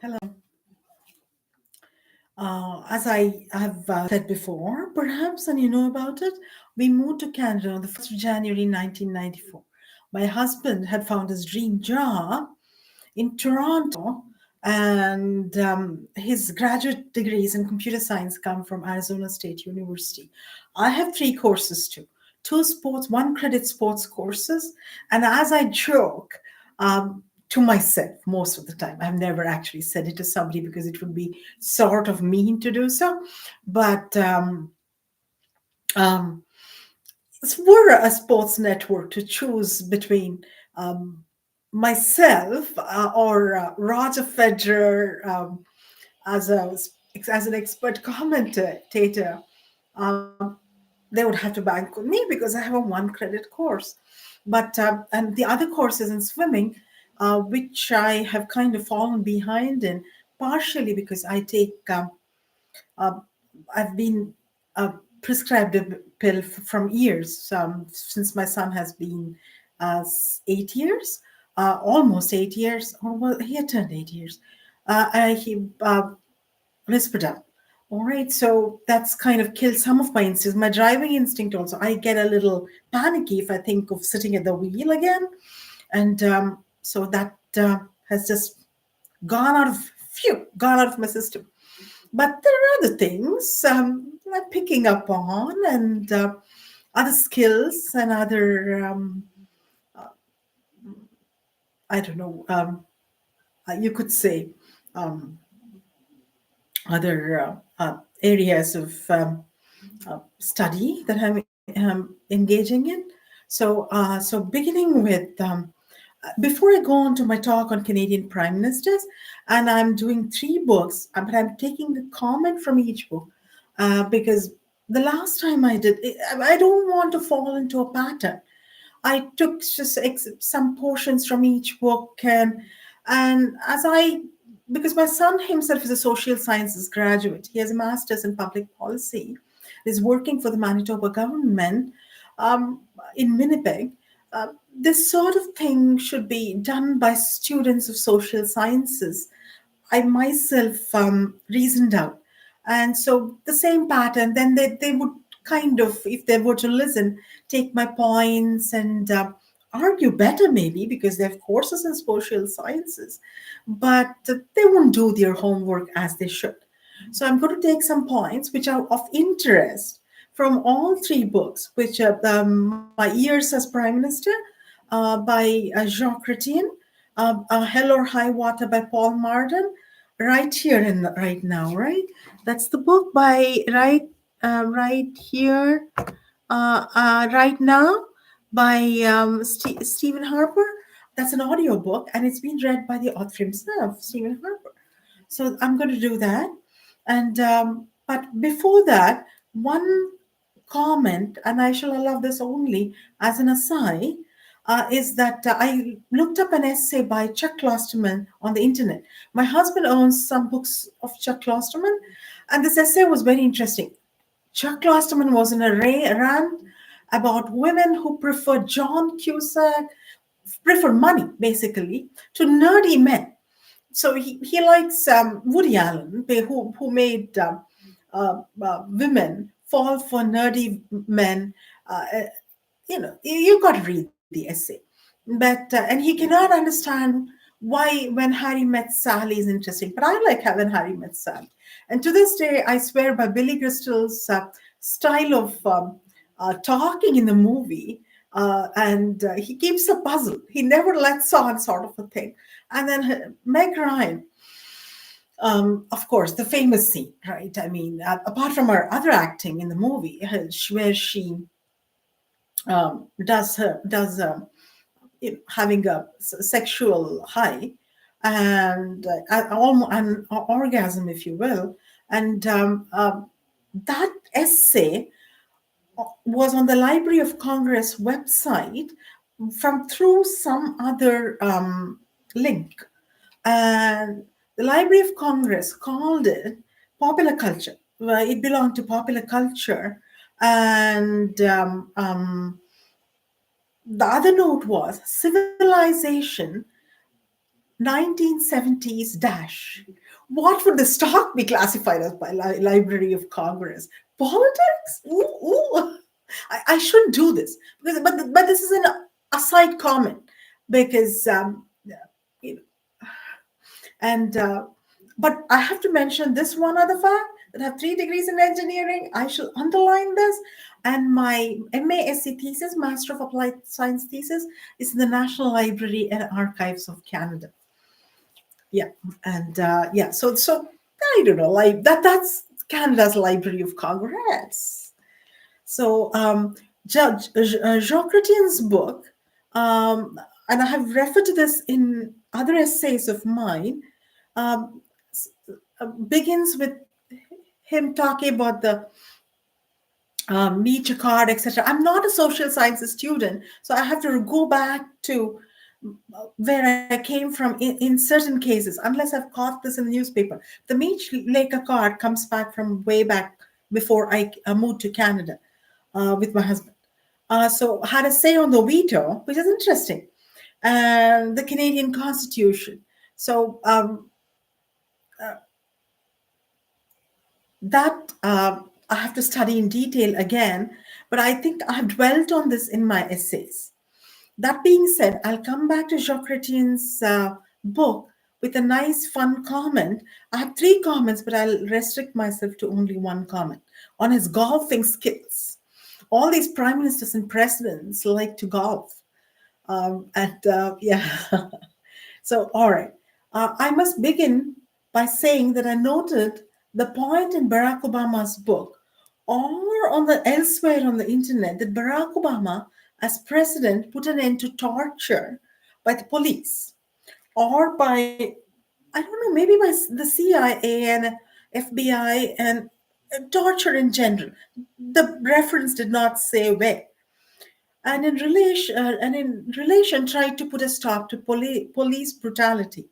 Hello. As I have said before, perhaps, and you know about it, we moved to Canada on the 1st of January 1994. My husband had found his dream job in Toronto, and his graduate degrees in computer science come from Arizona State University. I have three courses too, two sports, one credit sports courses, and as I joke, to myself most of the time. I've never actually said it to somebody because it would be sort of mean to do so, but um, were a sports network to choose between um, myself or Roger Federer as a as an expert commentator, um, they would have to bank on me because I have a one credit course. But and the other courses in swimming, which I have kind of fallen behind in, partially because I take uh, I've been prescribed a pill from years, since my son has been 8 years, almost 8 years, or well, he had turned 8 years. He Risperdal. All right, so that's kind of killed some of my instincts. My driving instinct also. I get a little panicky if I think of sitting at the wheel again, and so that has just gone out of my system. But there are other things I'm picking up on, and other skills and other I don't know. You could say um, other areas of study that I'm engaging in. So beginning with before I go on to my talk on Canadian prime ministers, and I'm doing three books, but I'm taking a comment from each book because the last time I did, I don't want to fall into a pattern. I took just some portions from each book, and as I because my son himself is a social sciences graduate. He has a master's in public policy. Is working for the Manitoba government um, in Winnipeg. This sort of thing should be done by students of social sciences. I myself reasoned out. And so the same pattern, then they would kind of, if they were to listen, take my points and argue better, maybe, because they have courses in social sciences, but they won't do their homework as they should. So I'm going to take some points which are of interest from all three books, which are My Years as Prime Minister by Jean Chrétien, Hell or High Water by Paul Marden, Right Here and Right Now, right? That's the book by Right Here, Right Now by Stephen Harper. That's an audio book, and it's been read by the author himself, Stephen Harper. So I'm going to do that. And but before that, one comment, and I shall allow this only as an aside, is that I looked up an essay by Chuck Klosterman on the internet. My husband owns some books of Chuck Klosterman, and this essay was very interesting. Chuck Klosterman was in a rant about women who prefer John Cusack, prefer money basically, to nerdy men. So he likes Woody Allen, who made women fall for nerdy men. Uh, you got to read the essay. But and he cannot understand why when Harry Met Sally is interesting. But I like when Harry Met Sally. And to this day, I swear by Billy Crystal's style of talking in the movie, and he keeps a puzzle. He never lets on, sort of a thing. And then Meg Ryan, of course, the famous scene, right? I mean, apart from her other acting in the movie, where she does having a sexual high and almost an orgasm, if you will, and that essay was on the Library of Congress website from through some other link, and the Library of Congress called it popular culture. Well, it belonged to popular culture, and the other note was civilization 1970s dash. What would the stock be classified as by Library of Congress? Politics? Ooh, ooh. I shouldn't do this because, but this is an aside comment because you know, and but I have to mention this one other fact that I have 3 degrees in engineering. I shall underline this. And my MASc thesis, Master of Applied Science thesis, is in the National Library and Archives of Canada. Yeah, and yeah, so I don't know, like that's Canada's Library of Congress. So Jean Chrétien's book, um, and I have referred to this in other essays of mine, um, begins with him talking about the meet your card, etc. I'm not a social sciences student, so I have to go back to where I came from in certain cases, unless I've caught this in the newspaper. The Meech Laker card comes back from way back before I moved to Canada with my husband. So had a say on the veto, which is interesting, and the Canadian Constitution. So that I have to study in detail again, but I think I have dwelt on this in my essays. That being said, I'll come back to Jacques Chrétien's book with a nice, fun comment. I have 3 comments, but I'll restrict myself to only one comment on his golfing skills. All these prime ministers and presidents like to golf. And yeah, so all right. I must begin by saying that I noted the point in Barack Obama's book or on the elsewhere on the internet that Barack Obama, as president, put an end to torture by the police or by, I don't know, maybe by the CIA and FBI and torture in general. The reference did not say where. And in relation tried to put a stop to police brutality.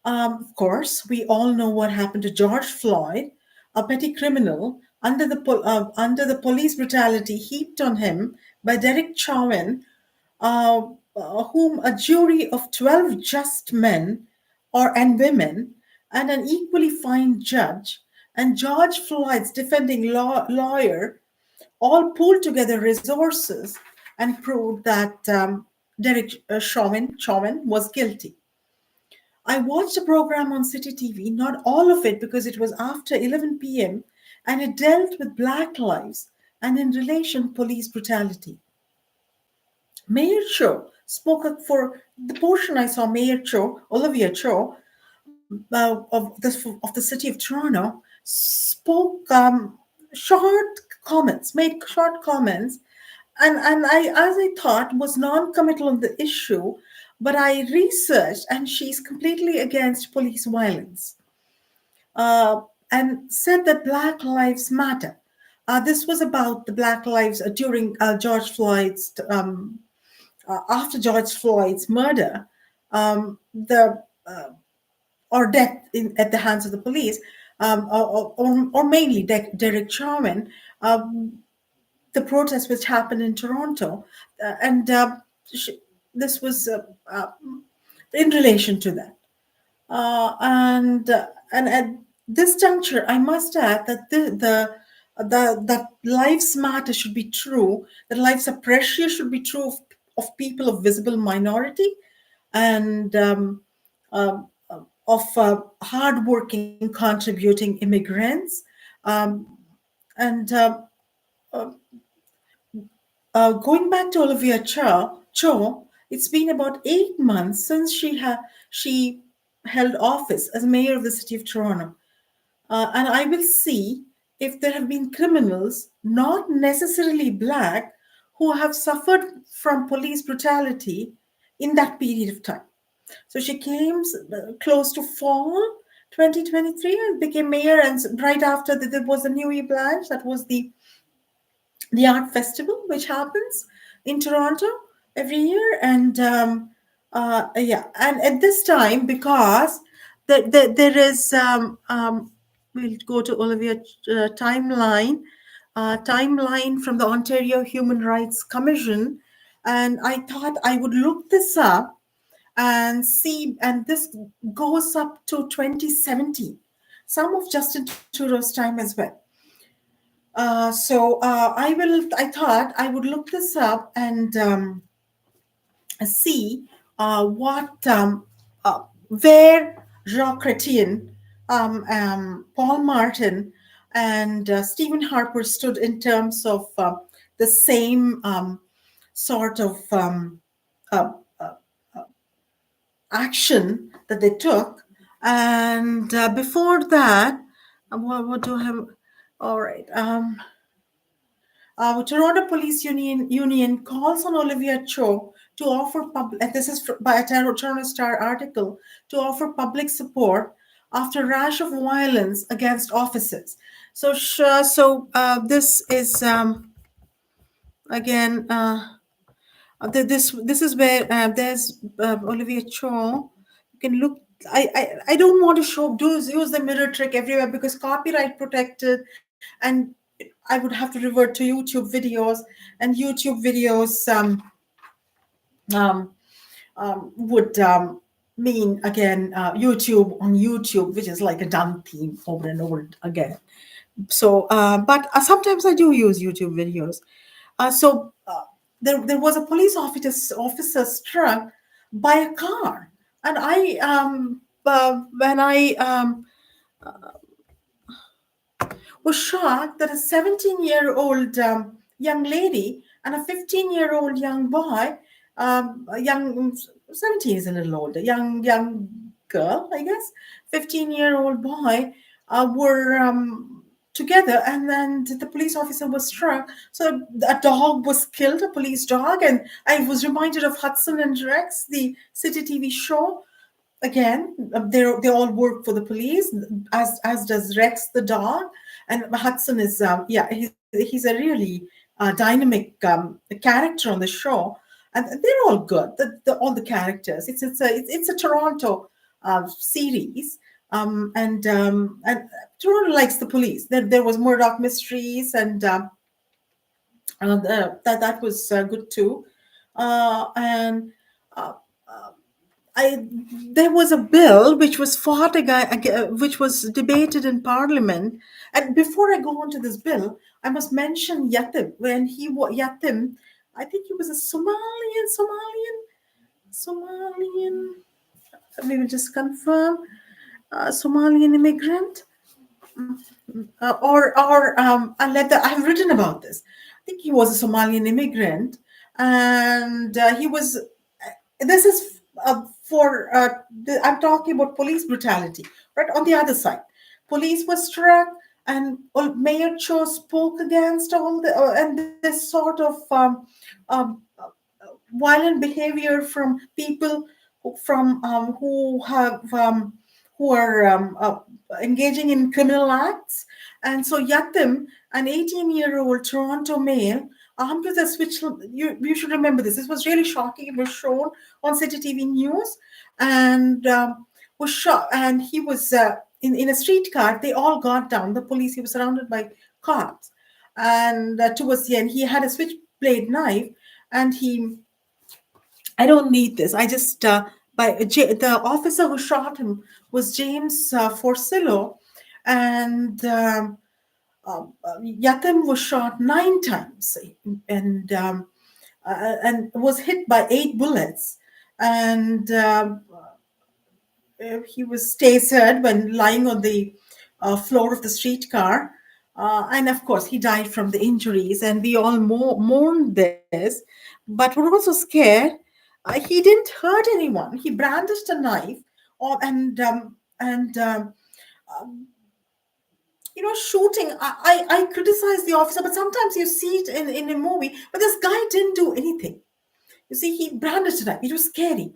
Of course, we all know what happened to George Floyd, a petty criminal, under the police brutality heaped on him by Derek Chauvin, whom a jury of 12 just men and women and an equally fine judge and George Floyd's defending lawyer all pooled together resources and proved that Derek Chauvin was guilty. I watched a program on City TV, not all of it because it was after 11 p.m., and it dealt with Black lives and in relation police brutality. Mayor Cho spoke up for the portion I saw. Mayor Cho, Olivia Cho, of the city of Toronto, spoke made short comments, and I, as I thought, was non-committal on the issue, but I researched, and she's completely against police violence, and said that Black Lives Matter. This was about the Black lives during George Floyd's after George Floyd's murder, the or death at the hands of the police, or mainly Derek Chauvin, the protest which happened in Toronto, and sh- this was in relation to that. And at this juncture, I must add that that lives matter should be true. That lives are precious should be true of people of visible minority, and of hardworking, contributing immigrants, um, and going back to Olivia Cho, it's been about 8 months since she held office as mayor of the city of Toronto, and I will see if there have been criminals, not necessarily black, who have suffered from police brutality in that period of time. So she came close to fall 2023 and became mayor, and right after that there was the New Year Blanche. That was the art festival which happens in Toronto every year, and yeah, and at this time because there is we'll go to Olivia timeline from the Ontario Human Rights Commission, and I thought I would look this up and this goes up to 2017, some of Justin Trudeau's time as well. I thought I would look this up and see where Jacques Chrétien, Paul Martin, and Stephen Harper stood in terms of the same sort of uh, action that they took. And before that, what do I have? All right. Toronto Police Union calls on Olivia Cho to offer public. This is by a Toronto Star article, to offer public support after rash of violence against officers. This is again. This is where there's Olivia Cho. You can look. I don't want to show do use the mirror trick everywhere because copyright protected, and I would have to revert to YouTube videos, and YouTube videos um, would mean again YouTube on YouTube, which is like a dumb theme over and over again. But sometimes I do use YouTube videos. There was a police officer struck by a car, and I when I was shocked that a 17-year-old young lady and a 15-year-old young boy, a young 17 is a little older, young girl, I guess, 15-year-old boy were together, and then the police officer was struck. So a dog was killed, a police dog, and I was reminded of Hudson and Rex, the City TV show. Again, they all work for the police, as does Rex the dog, and Hudson is yeah, he's a really dynamic character on the show, and they're all good. All the characters. It's a Toronto series, and Toronto likes the police. There was Murdoch Mysteries, and that was good too, and. I there was a bill which was which was debated in Parliament. And before I go on to this bill, I must mention Yatim. Yatim, I think he was a Somalian. Let me just confirm. Somalian immigrant, I've written about this. I think he was a Somalian immigrant, and he was. This is I'm talking about police brutality, right? On the other side, police were struck, and Mayor Cho spoke against all the and this sort of um, violent behavior from people who are engaging in criminal acts. And so Yatim, an 18-year-old Toronto male, armed with a switch, you should remember this. This was really shocking. It was shown on City TV News, and was shot. And he was in a streetcar. They all got down. The police. He was surrounded by cops, and towards the end, he had a switchblade knife, and he. I don't need this. I just the officer who shot him was James Forcillo, and Yatim was shot 9 times, and was hit by 8 bullets, and he was tasered when lying on the floor of the streetcar. And of course, he died from the injuries, and we all mourned this. But we're also scared. He didn't hurt anyone. He brandished a knife, or, and shooting. I criticize the officer, but sometimes you see it in a movie. But this guy didn't do anything. You see, he brandished a knife. It was scary.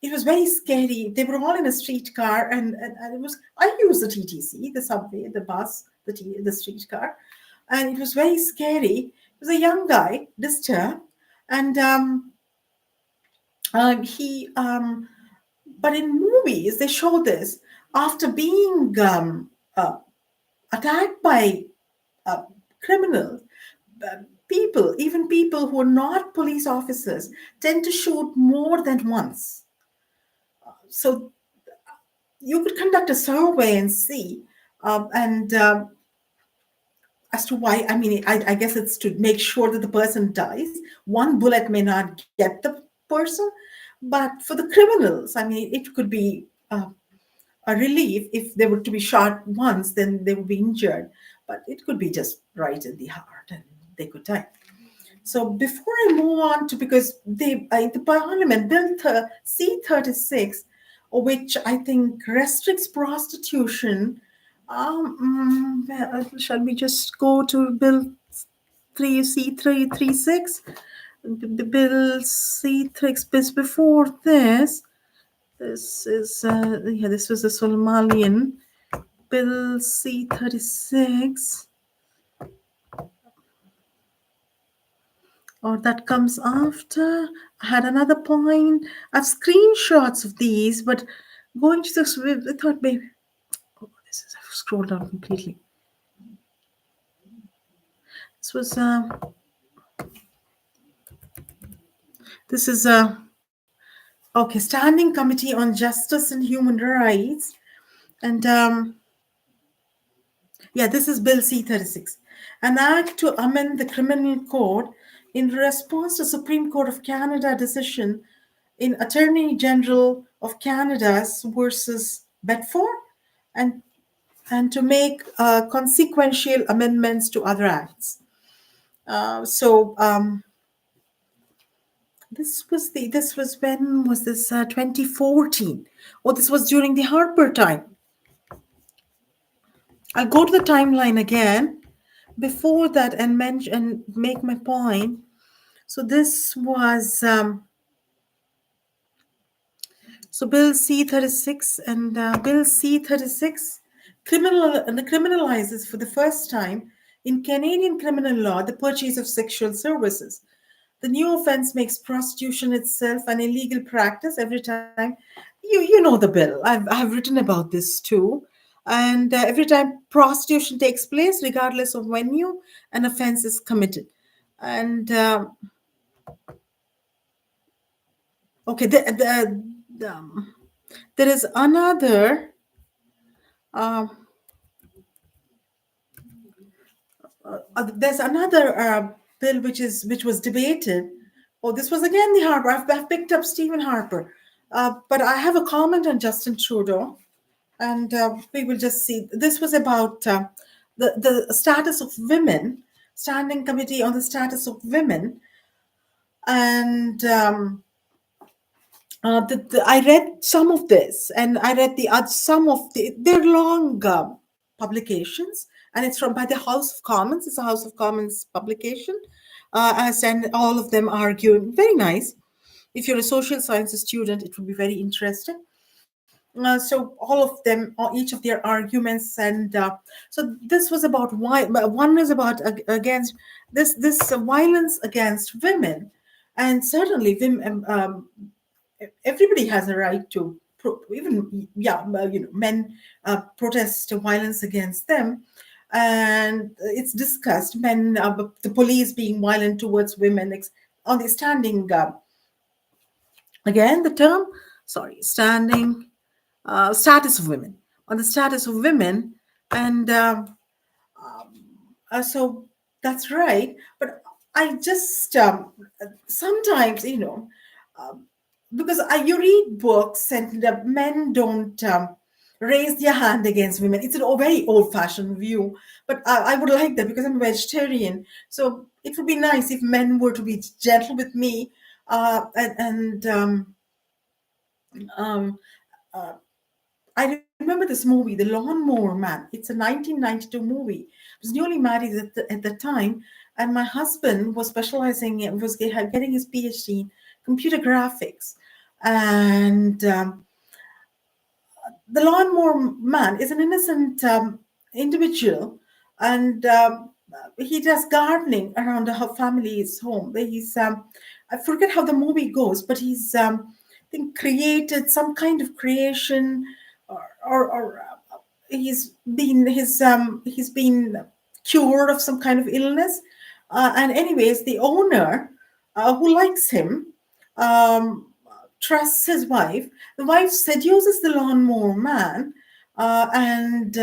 It was very scary. They were all in a streetcar, and it was. I used the TTC, the subway, the bus, the streetcar, and it was very scary. It was a young guy, disturbed, and he. But in movies, they show this after being attacked by uh, criminals. People, even people who are not police officers, tend to shoot more than once. So you could conduct a survey and see, and as to why. I mean, I guess it's to make sure that the person dies. One bullet may not get the person, but for the criminals, I mean, it could be a relief. If they were to be shot once, then they would be injured, but it could be just right in the heart and they could die. So before I move on to, because the Parliament Bill C-36, which I think restricts prostitution. Shall we just go to Bill 3C336? The Bill C-36. Before this, this is yeah, this was the Somalian Bill C-36. Or that comes after. I had another point. I've screenshots of these, but going to this, I thought maybe. Oh, this is. I've scrolled down completely. This was. This is okay. Standing Committee on Justice and Human Rights, and yeah, this is Bill C-36, an act to amend the criminal code in response to Supreme Court of Canada decision in Attorney General of Canada's versus Bedford, and to make consequential amendments to other acts. This was when was this 2014? Oh, this was during the Harper time. I'll go to the timeline again before that and mention and make my point. So this was so Bill C-36, and Bill C-36 criminalizes for the first time in Canadian criminal law the purchase of sexual services. The new offense makes prostitution itself an illegal practice every time. You know the bill. I've written about this too. And every time prostitution takes place, regardless of venue, an offense is committed. And okay, there is another. Um, there's another bill which was debated. Oh, this was again the Harper. I've picked up Stephen Harper, but I have a comment on Justin Trudeau, and we will just see. This was about the status of women, Standing Committee on the Status of Women, and I read some of this, and I read some of they're long publications, and it's from by the House of Commons. It's a House of Commons publication, and all of them argue very nice. If you're a social sciences student, it would be very interesting. So all of them, each of their arguments, and so this was about why. One is about against this violence against women, and certainly women. Everybody has a right to even men protest violence against them, and it's discussed men the police being violent towards women on the standing again the term sorry standing status of women on the status of women, and so that's right. But I just sometimes because you read books and men don't raise their hand against women. It's a very old-fashioned view, but I would like that because I'm a vegetarian. So it would be nice if men were to be gentle with me, and um, uh, I remember this movie, The Lawnmower Man. It's a 1992 movie. I was newly married at the time, and my husband was getting his PhD in computer graphics, and the lawnmower man is an innocent individual, and he does gardening around her family's home. He's I forget how the movie goes, but he's I think created some kind of creation, or he's been cured of some kind of illness, and anyways, the owner who likes him. Um, trusts his wife. The wife seduces the lawnmower man and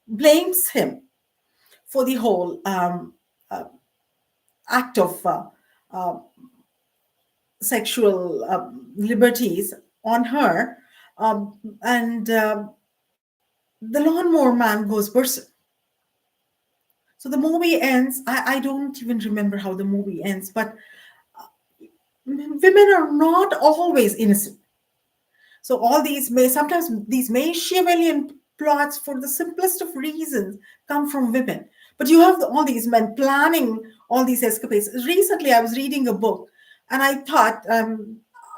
blames him for the whole act of sexual liberties on her. And the lawnmower man goes berserk. So the movie ends. I don't even remember how the movie ends, but women are not always innocent. So all these may sometimes these Machiavellian plots for the simplest of reasons come from women. But you have all these men planning all these escapades. Recently, I was reading a book, and I thought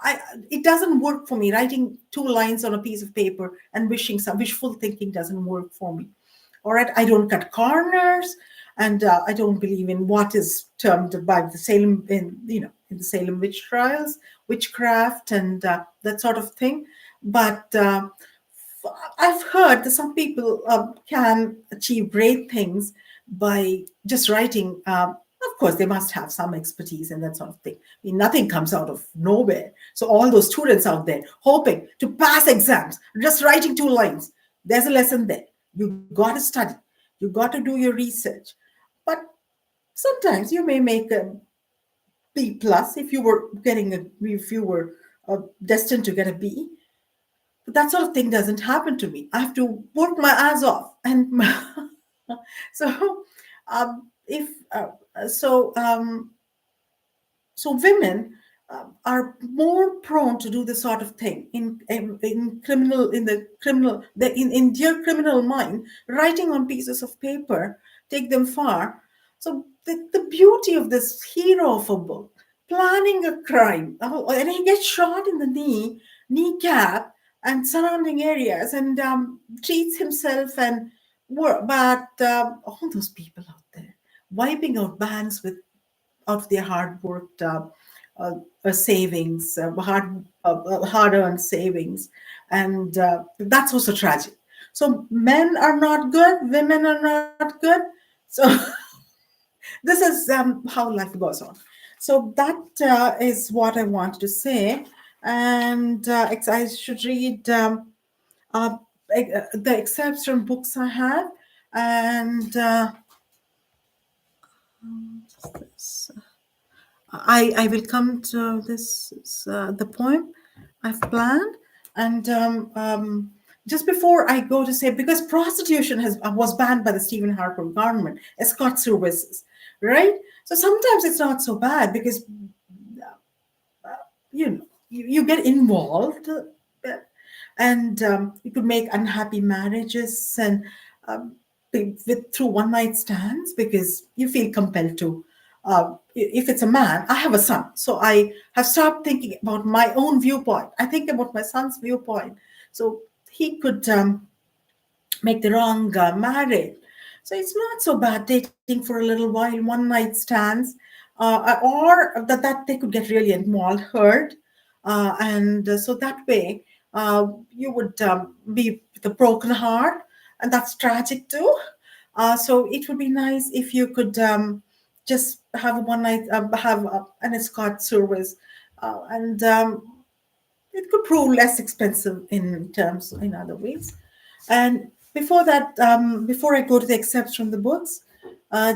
I, it doesn't work for me. Writing two lines on a piece of paper and wishing some wishful thinking doesn't work for me. All right, I don't cut corners, and I don't believe in what is termed by the Salem in the Salem witch trials, witchcraft, and that sort of thing. But I've heard that some people can achieve great things by just writing. Of course, they must have some expertise and that sort of thing. I mean, nothing comes out of nowhere. So all those students out there hoping to pass exams, just writing two lines, there's a lesson there. You got to study. You got to do your research. But sometimes you may make a B plus if you were destined to get a B. But that sort of thing doesn't happen to me. I have to work my ass off, and so if so so women are more prone to do this sort of thing in criminal in the criminal the, in their criminal mind, writing on pieces of paper take them far. So the beauty of this hero of a book planning a crime, and he gets shot in the kneecap and surrounding areas, and treats himself and but all those people out there wiping out banks with out of their hard worked uh, savings, hard earned savings, and that's also tragic. So men are not good, women are not good. So this is how life goes on. So that is what I wanted to say, and I should read uh, the excerpts from books I have, and I will come to this the poem I've planned, and just before I go to say, because prostitution has was banned by the Stephen Harper government, escort services, right? So sometimes it's not so bad because you get involved, and you could make unhappy marriages and through one night stands because you feel compelled to. If it's a man, I have a son, so I have stopped thinking about my own viewpoint. I think about my son's viewpoint. So he could make the wrong marriage. So it's not so bad dating for a little while, one night stands, or that they could get really involved, hurt, and so that way you would be with a broken heart, and that's tragic too. So it would be nice if you could just have a one night, have an escort service, and it could prove less expensive in terms in other ways. And before that, before I go to the excerpts from the books, uh,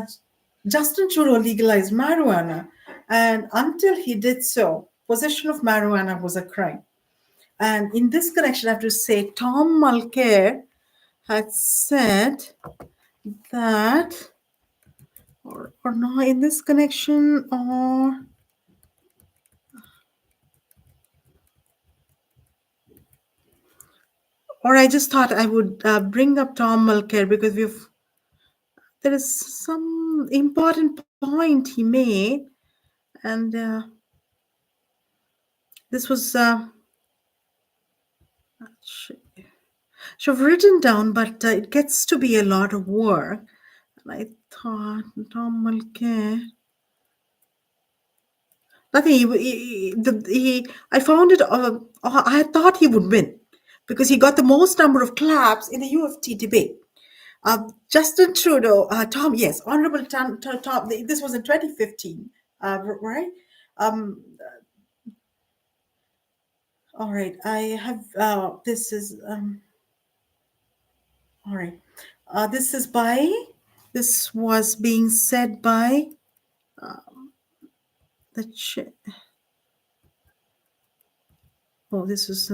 Justin Trudeau legalized marijuana, and until he did so, possession of marijuana was a crime. And in this connection, I have to say, Tom Mulcair had said that, or no, in this connection, or I just thought I would bring up Tom Mulcair because there is some important point he made, and this was should have written down, but it gets to be a lot of work. And I thought Tom Mulcair. Nothing. I found it. I thought he would win because he got the most number of claps in the UFT debate. Justin Trudeau, Tom, yes, Honorable Tom. This was in 2015, right? Um, All right, I have this is all right. This is by this was being said by the oh, this is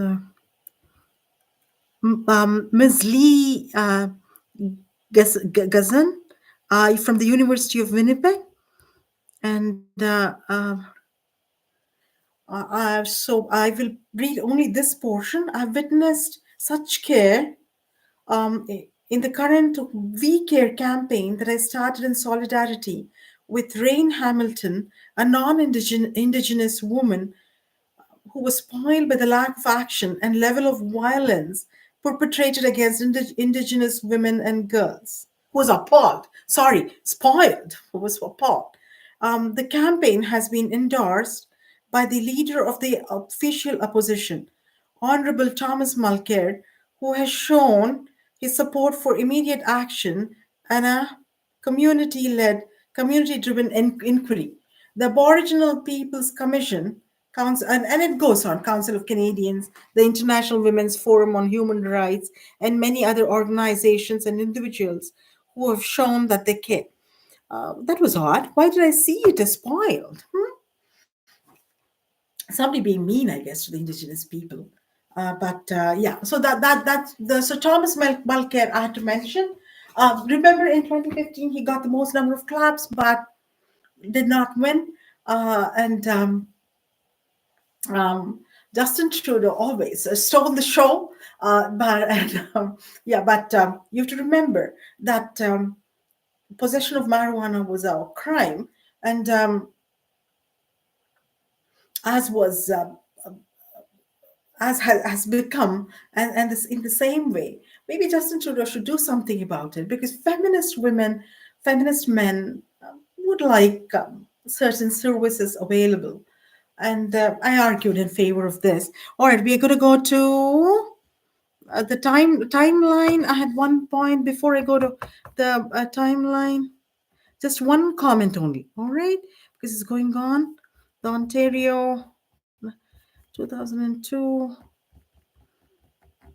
Ms. Lee Gazan from the University of Winnipeg, and so I will read only this portion. I've witnessed such care in the current We Care campaign that I started in solidarity with Rain Hamilton, a non-indigenous woman who was spoiled by the lack of action and level of violence perpetrated against indigenous women and girls. Who was appalled, sorry, spoiled, who was appalled. The campaign has been endorsed by the leader of the official opposition, Honorable Thomas Mulcair, who has shown his support for immediate action and a community led, community driven inquiry. The Aboriginal Peoples Commission, Council, and it goes on, Council of Canadians, the International Women's Forum on Human Rights, and many other organizations and individuals who have shown that they care. That was odd. Why did I see it as spoiled? Somebody being mean, I guess, to the indigenous people. But yeah, so that's the so Thomas Mulcair I had to mention. Remember in 2015 he got the most number of claps, but did not win. And Justin Trudeau always stole the show. But and, yeah, but you have to remember that possession of marijuana was a crime, and as was has become, and this in the same way, maybe Justin Trudeau should do something about it because feminist women, feminist men would like certain services available. And I argued in favor of this. All right, we're going to go to the timeline. I had one point before I go to the timeline. Just one comment only. All right, because it's going on. The Ontario 2002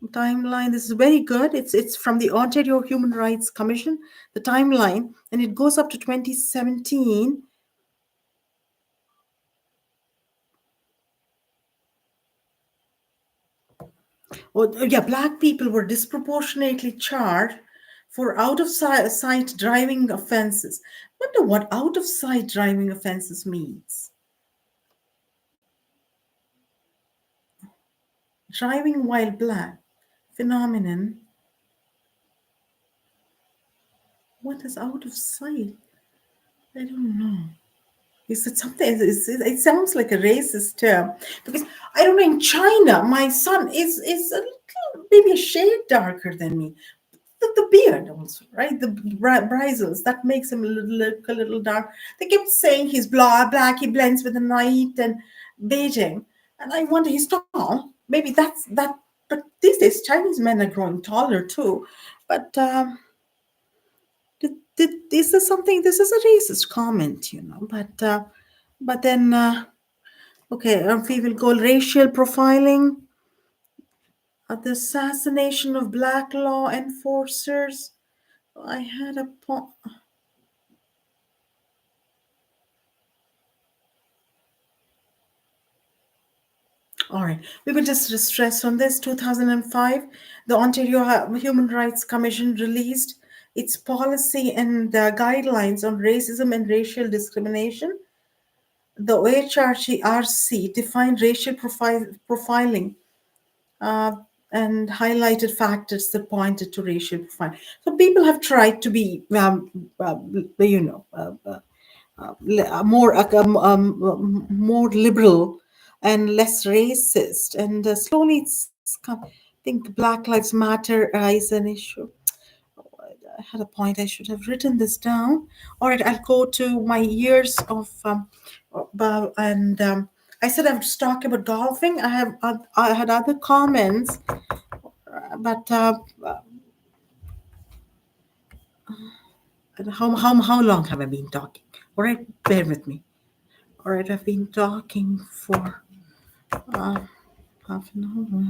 timeline. This is very good. It's from the Ontario Human Rights Commission. The timeline, and it goes up to 2017. Oh, yeah, black people were disproportionately charged for out of sight driving offenses. Wonder what out of sight driving offenses means. Driving while black phenomenon. What is out of sight? I don't know. Is it something? It sounds like a racist term because I don't know. In China, my son is a little, maybe a shade darker than me. The beard also, right? The brisles that makes him look a little dark. They kept saying he's black. He blends with the night and beiging, and I wonder he's tall. Maybe that's that. But these days, Chinese men are growing taller too. But is this something? This is a racist comment, you know. But then, okay, we will go racial profiling, the assassination of black law enforcers. I had a point. All right, we will just stress on this. 2005, the Ontario Human Rights Commission released its policy and guidelines on racism and racial discrimination. The OHRC defined racial profiling uh, and highlighted factors that pointed to racial profiling. So people have tried to be, more more liberal and less racist, and slowly I think Black Lives Matter is an issue. I had a point. I should have written this down. All right, I'll go to my years of and I said I would just talk about golfing. I had other comments, but how long have I been talking? All right, bear with me. All right, I've been talking for half an hour.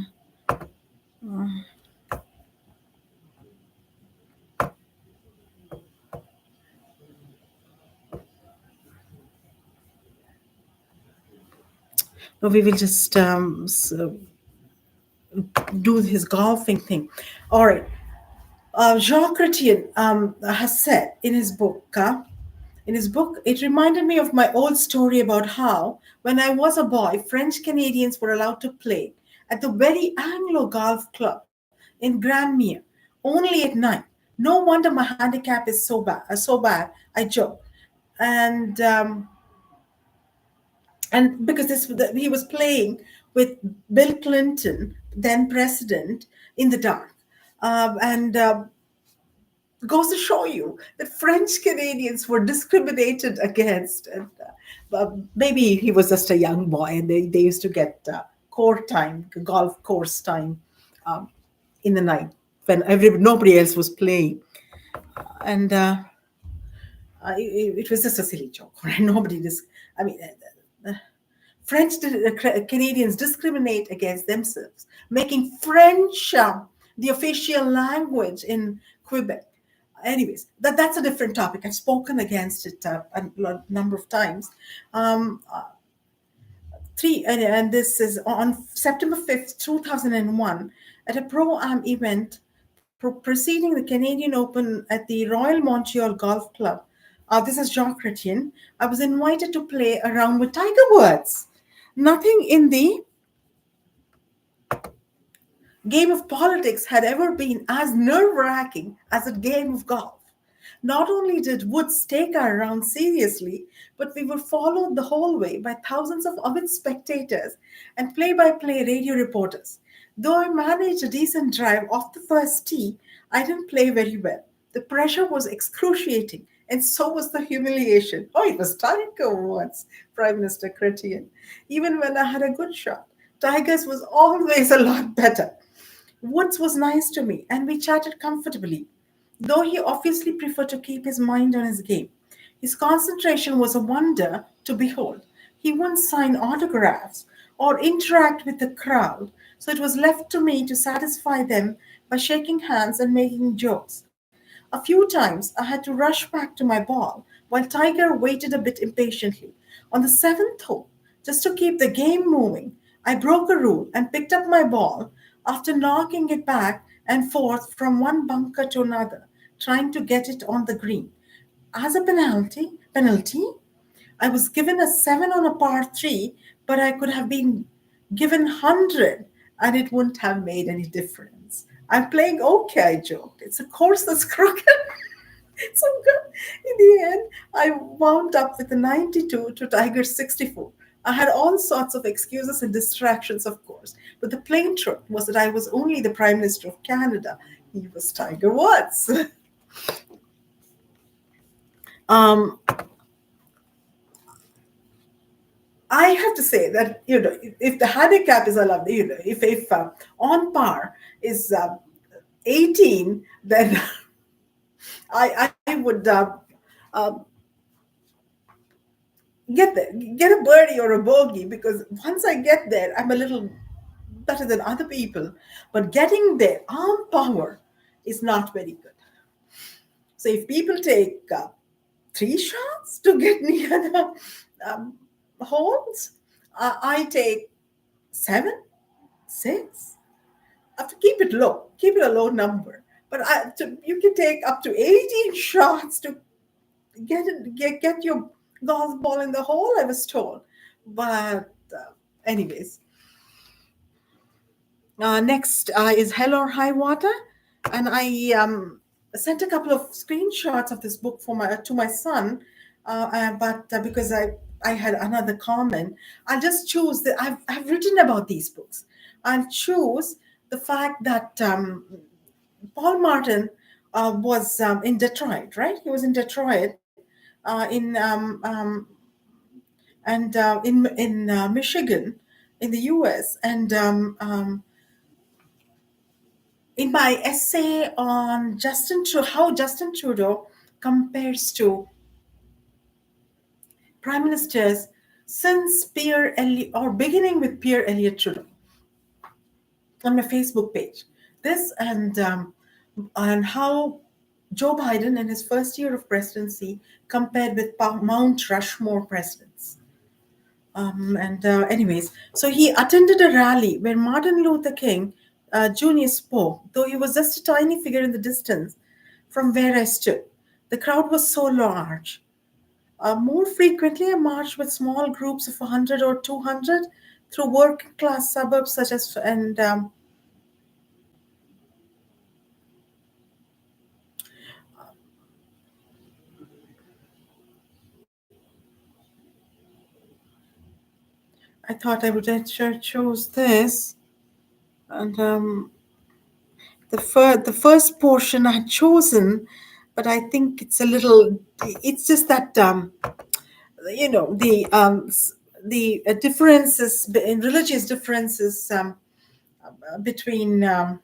No, we will just do his golfing thing. All right. Jean Chrétien has said in his book, it reminded me of my old story about how, when I was a boy, French Canadians were allowed to play at the very Anglo Golf Club in Grandmere only at night. No wonder my handicap is so bad. I joke, and because he was playing with Bill Clinton, then president, in the dark, and goes to show you that French Canadians were discriminated against. And maybe he was just a young boy, and they used to get court time, golf course time, um, in the night when nobody else was playing. And it was just a silly joke, right? Nobody dis. I mean, Canadians discriminate against themselves, making French the official language in Quebec. Anyways, that's a different topic. I've spoken against it a number of times. Um, and this is on September 5th, 2001, at a pro-am event preceding the Canadian Open at the Royal Montreal Golf Club. This is Jean Chrétien. I was invited to play around with Tiger Woods. Nothing in the game of politics had ever been as nerve wracking as a game of golf. Not only did Woods take our round seriously, but we were followed the whole way by thousands of avid spectators and play by play radio reporters. Though I managed a decent drive off the first tee, I didn't play very well. The pressure was excruciating, and so was the humiliation. Oh, it was Tiger Woods, Prime Minister Chrétien. Even when I had a good shot, Tiger's was always a lot better. Woods was nice to me, and we chatted comfortably, though he obviously preferred to keep his mind on his game. His concentration was a wonder to behold. He wouldn't sign autographs or interact with the crowd, so it was left to me to satisfy them by shaking hands and making jokes. A few times I had to rush back to my ball while Tiger waited a bit impatiently. On the seventh hole, just to keep the game moving, I broke a rule and picked up my ball after knocking it back and forth from one bunker to another, trying to get it on the green. As a penalty, I was given a 7 on a par 3, but I could have been given 100 and it wouldn't have made any difference. I'm playing okay, I joked. It's a course that's crooked. So good. In the end, I wound up with a 92 to Tiger's 64. I had all sorts of excuses and distractions, of course, but the plain truth was that I was only the Prime Minister of Canada. He was Tiger Woods. um, I have to say that if the handicap is allowed, if on par is 18, then I would uh, get a birdie or a bogey, because once I get there, I'm a little better than other people. But getting there, arm power, is not very good. So if people take 3 shots to get near the um, holes, I take 7, 6. I have to keep it a low number. But you can take up to 18 shots to get your golf ball in the hole, I was told. But anyways, next is Hell or High Water, and I sent a couple of screenshots of this book to my son, but because I had another comment, I'll just choose that I've written about these books. I'll choose the fact that Paul Martin was in Detroit, right? He was in Detroit, in and in Michigan, in the U.S. And in my essay on how Justin Trudeau compares to prime ministers since Pierre Elliott, or beginning with Pierre Elliott Trudeau. on my Facebook page. This and how Joe Biden in his first year of presidency compared with Mount Rushmore presidents. Anyways, so he attended a rally where Martin Luther King Jr. spoke, though he was just a tiny figure in the distance from where I stood. The crowd was so large. More frequently, I marched with small groups of 100 or 200 through working class suburbs such as, and I thought I would have chose this. And the first portion I had chosen, but I think it's a little. It's just that the differences in religious differences between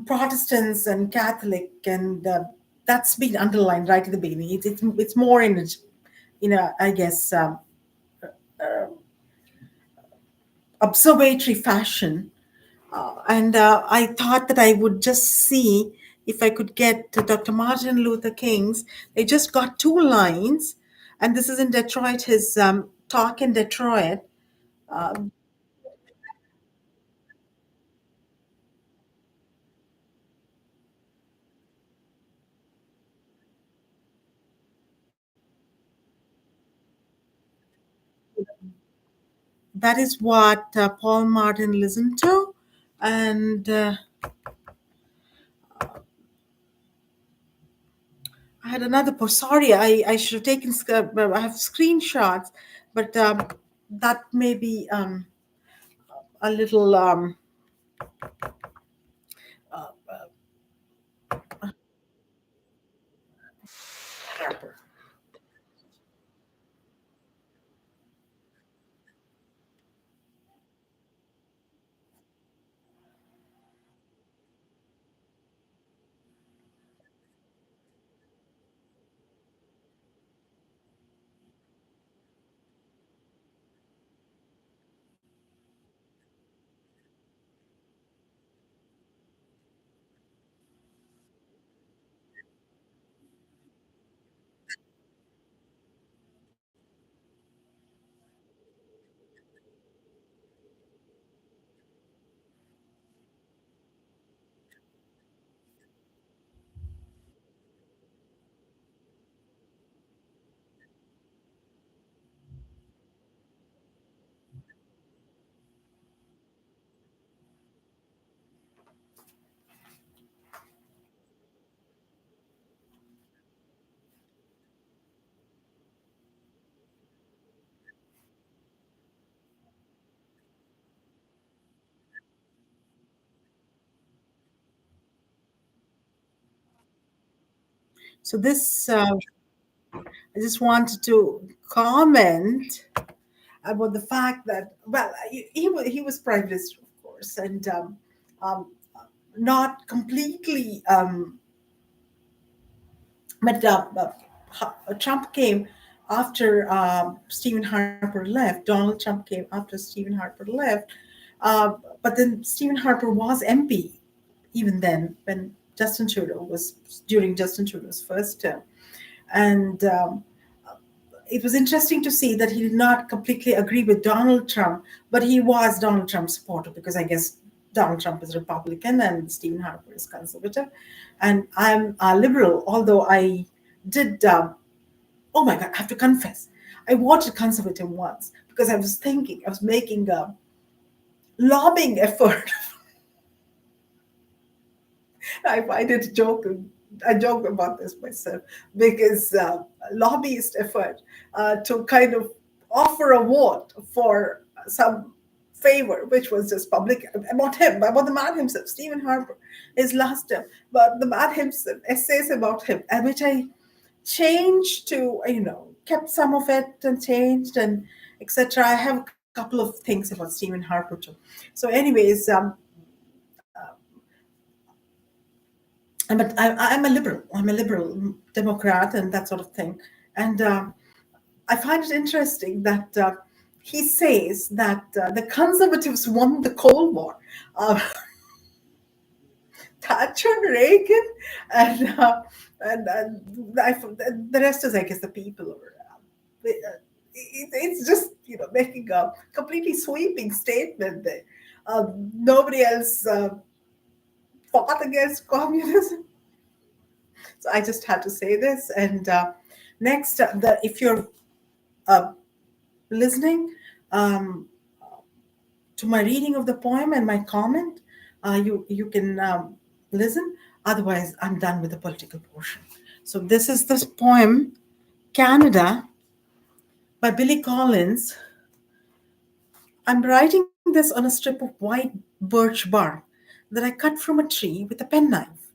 Protestants and Catholic, and that's been underlined right at the beginning. It's more in I guess observatory fashion. And I thought that I would just see if I could get to Dr. Martin Luther King's. They just got two lines, and this is in Detroit, his talk in Detroit. That is what Paul Martin listened to. And I had another post. Sorry, I should have taken, I have screenshots, but that may be a little. So this, I just wanted to comment about the fact that, well, he was prime minister, of course, and um, not completely, but Trump came after Stephen Harper left. Donald Trump came after Stephen Harper left. But then Stephen Harper was MP even then when Justin Trudeau was during Justin Trudeau's first term. And it was interesting to see that he did not completely agree with Donald Trump, but he was Donald Trump's supporter because I guess Donald Trump is Republican and Stephen Harper is conservative, and I'm a liberal. Although I did, oh my God, I have to confess, I voted conservative once because I was thinking I was making a lobbying effort. I find it joking. I joke about this myself because lobbyist effort to kind of offer a vote for some favor, which was just public about the man himself, Stephen Harper, his last term, but the man himself, essays about him, and which I changed to, kept some of it and changed and etc. I have a couple of things about Stephen Harper too. So, anyways, I'm a liberal. I'm a liberal Democrat and that sort of thing. And I find it interesting that he says that the conservatives won the Cold War. Uh, Thatcher, Reagan, and the rest is, I guess, the people. Or it's just making a completely sweeping statement that nobody else fought against communism. So I just had to say this. And next, if you're uh, listening to my reading of the poem and my comment, you can listen. Otherwise, I'm done with the political portion. So this is this poem, Canada, by Billy Collins. I'm writing this on a strip of white birch bark that I cut from a tree with a penknife.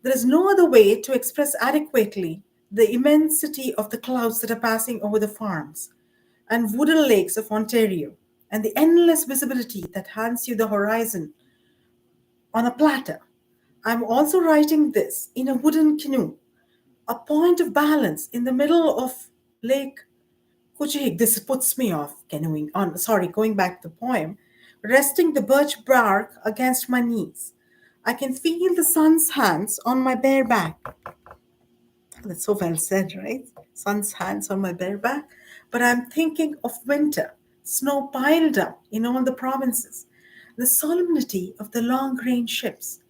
There is no other way to express adequately the immensity of the clouds that are passing over the farms and wooded lakes of Ontario, and the endless visibility that hands you the horizon on a platter. I'm also writing this in a wooden canoe, a point of balance in the middle of Lake Kuchik. This puts me off canoeing. On sorry, going back to the poem, resting the birch bark against my knees. I can feel the sun's hands on my bare back. That's so well said, right? Sun's hands on my bare back. But I'm thinking of winter, snow piled up in all the provinces, the solemnity of the long grain ships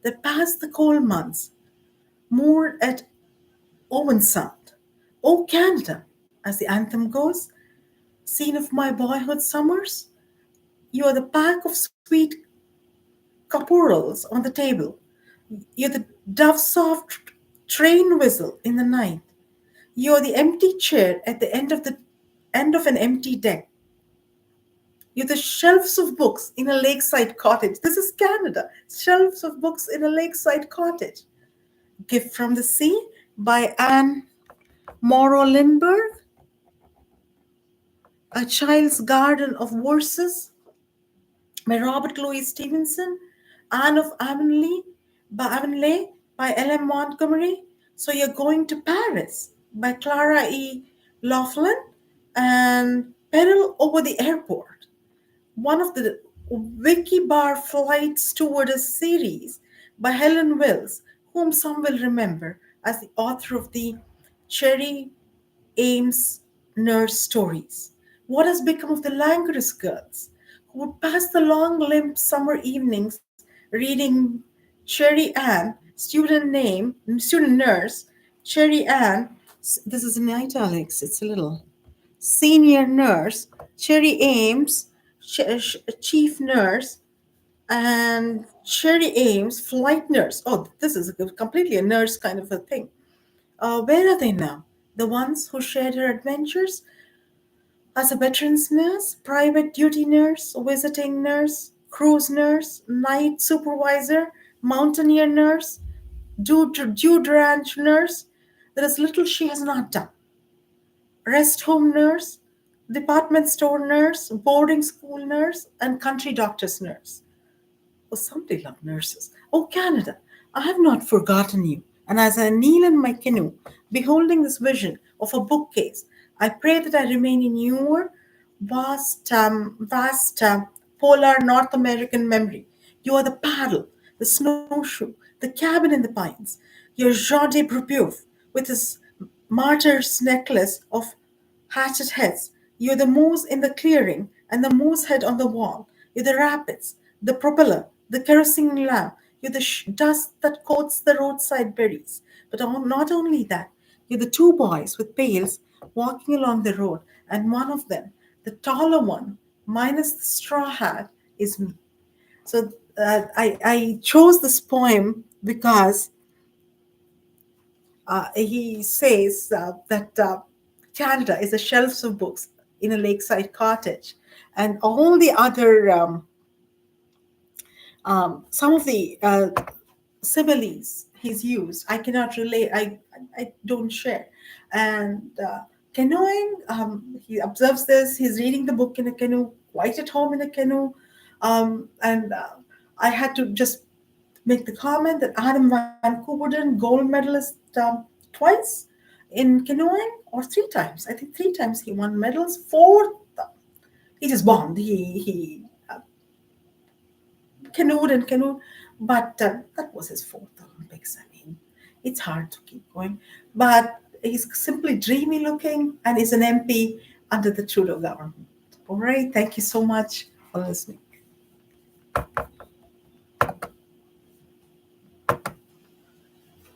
that pass the cold months, moored at Owen Sound. Oh, Canada, as the anthem goes, scene of my boyhood summers, you are the pack of sweet caporals on the table. You're the dove soft train whistle in the night. You're the empty chair at the end of an empty deck. You're the shelves of books in a lakeside cottage. This is Canada. Shelves of books in a lakeside cottage. Gift from the Sea by Anne Morrow Lindbergh. A Child's Garden of Verses by Robert Louis Stevenson. Anne of Avonlea by L.M. Montgomery. So You're Going to Paris by Clara E. Laughlin. And Peril Over the Airport, one of the Wiki Bar Flight Stewardess series by Helen Wills, whom some will remember as the author of the Cherry Ames nurse stories. What has become of the languorous girls who would pass the long, limp summer evenings reading Cherry Ann, student nurse, Cherry Ann, this is in italics, it's a little, senior nurse, Cherry Ames, chief nurse, and Cherry Ames, flight nurse. Oh, this is completely a nurse kind of a thing. Where are they now? The ones who shared her adventures as a veterans nurse, private duty nurse, visiting nurse, cruise nurse, night supervisor, mountaineer nurse, dude ranch nurse. There is little she has not done. Rest home nurse, department store nurse, boarding school nurse, and country doctor's nurse. Oh, somebody love nurses. Oh, Canada, I have not forgotten you. And as I kneel in my canoe, beholding this vision of a bookcase, I pray that I remain in your vast polar North American memory. You are the paddle, the snowshoe, the cabin in the pines. Your Jean de Brebeuf with his martyr's necklace of hatchet heads. You're the moose in the clearing and the moose head on the wall. You're the rapids, the propeller, the kerosene lamp. You're the dust that coats the roadside berries. But not only that, you're the two boys with pails walking along the road, and one of them, the taller one, minus the straw hat, is me. So I chose this poem because he says that Canada is a shelves of books in a lakeside cottage, and all the other some of the similes he's used, I cannot relate. I don't share. And canoeing, he observes this. He's reading the book in a canoe, quite at home in a canoe, and I had to just make the comment that Adam Van Koevoorden, gold medalist twice in canoeing, or three times. I think three times he won medals. Fourth, he just bombed. He canoed and canoed, but that was his fourth Olympics. I mean, it's hard to keep going. But he's simply dreamy looking and is an MP under the Trudeau government. All right. Thank you so much for listening.